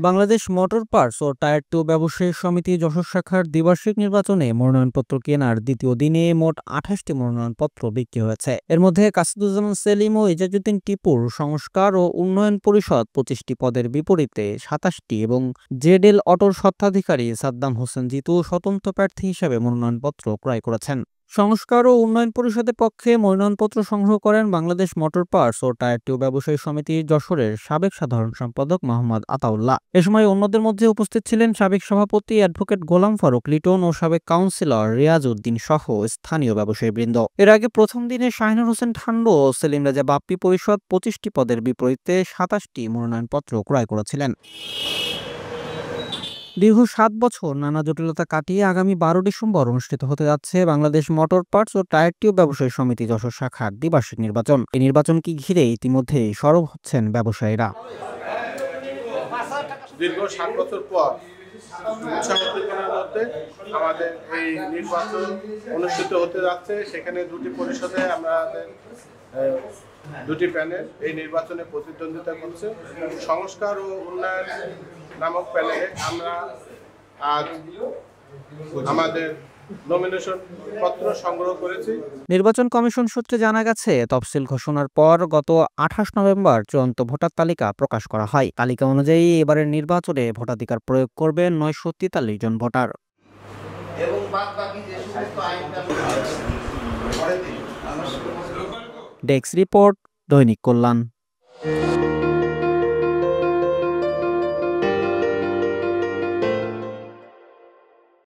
Bangladesh motor parts ও tyre tube ব্যবসায়ী সমিতি যশোর শাখার দ্বিবার্ষিক নির্বাচনে মনোনয়নপত্র কেনার দ্বিতীয় দিনে মোট ২৮টি মনোনয়নপত্র বিক্রি হয়েছে। এর মধ্যে কাসিদুজ্জামান সেলিম ও এজাজউদ্দিন টিপুর সংস্কার ও উন্নয়ন পরিষদ ২৫টি পদের বিপরীতে ২৭টি এবং জেডএল অটোর স্বত্বাধিকারী সাদ্দাম হোসেন জিতু স্বতন্ত্র প্রার্থী হিসেবে মনোনয়নপত্র ক্রয় করেছেন। সংস্কার ও উন্নয়ন পরিষদের পক্ষে মনোনয়নপত্র সংগ্রহ করেন বাংলাদেশ মোটর পার্টস ও টায়ার টিউব ব্যবসায়ী সমিতি যশোরের সাবেক সাধারণ সম্পাদক মোহাম্মদ আতাউল্লাহ। এ সময় অন্যদের মধ্যে উপস্থিত ছিলেন সাবেক সভাপতি অ্যাডভোকেট গোলাম ফারুক লিটন ও সাবেক কাউন্সিলর রিয়াজ উদ্দিন সহ স্থানীয় ব্যবসায়ীবৃন্দ। এর আগে প্রথম দিনে শাহিনুর হোসেন ঠান্ডু ও সেলিম রাজা বাপ্পি পরিষদ ২৫টি পদের বিপরীতে ২৭টি মনোনয়নপত্র ক্রয় করেছিলেন। দীর্ঘ ৭ বছর নানা জটিলতা কাটিয়ে আগামী ১২ ডিসেম্বর অনুষ্ঠিত হতে যাচ্ছে বাংলাদেশ মোটর পার্টস ও টায়ার টিউব ব্যবসায়ী সমিতি যশোর শাখার দ্বিবার্ষিক নির্বাচন। এই নির্বাচনকে ঘিরে ইতিমধ্যেই সরব হচ্ছেন ব্যবসায়ীরা। দীর্ঘ ৭ বছর পর উৎসাহ-উদ্দীপনার মধ্যে আমাদের এই নির্বাচন অনুষ্ঠিত হতে যাচ্ছে। সেখানে দুটি পরিষদে আমাদের দুটি প্যানেল এই নির্বাচনে প্রতিদ্বন্দ্বিতা করছে। সংস্কার ও উন্নয়ন নামক প্যানেলে আমরা আজ আমাদের নমিনেশন পত্র সংগ্রহ করেছি। নির্বাচন কমিশন সূত্রে জানা গেছে, তফসিল ঘোষণার পর গত ২৮ নভেম্বর চূড়ান্ত ভোটার তালিকা প্রকাশ করা হয়। তালিকা অনুযায়ী এবারের নির্বাচনে ভোটাধিকার প্রয়োগ করবে ৯৪৩ জন ভোটার। ডেস্ক রিপোর্ট, দৈনিক কল্যাণ।